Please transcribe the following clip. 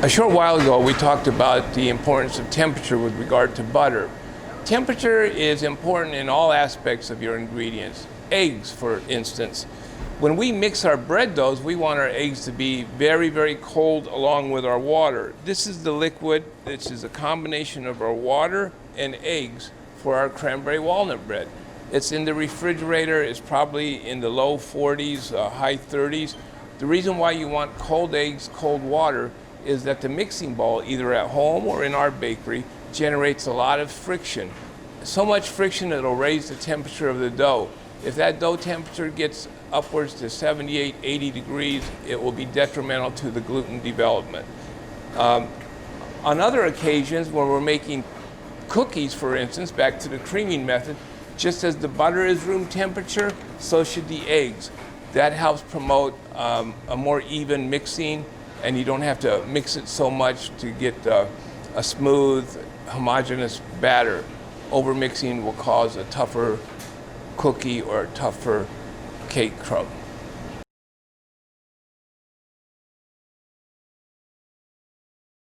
A short while ago, we talked about the importance of temperature with regard to butter. Temperature is important in all aspects of your ingredients. Eggs, for instance. When we mix our bread doughs, we want our eggs to be very, very cold along with our water. This is the liquid. This is a combination of our water and eggs for our cranberry walnut bread. It's in the refrigerator. It's probably in the low 40s, high 30s. The reason why you want cold eggs, cold water, is that the mixing bowl, either at home or in our bakery, generates a lot of friction. So much friction it'll raise the temperature of the dough. If that dough temperature gets upwards to 78, 80 degrees, it will be detrimental to the gluten development. On other occasions, when we're making cookies, for instance, back to the creaming method, just as the butter is room temperature, so should the eggs. That helps promote a more even mixing, and you don't have to mix it so much to get a smooth, homogeneous batter. Overmixing will cause a tougher cookie or a tougher cake crumb.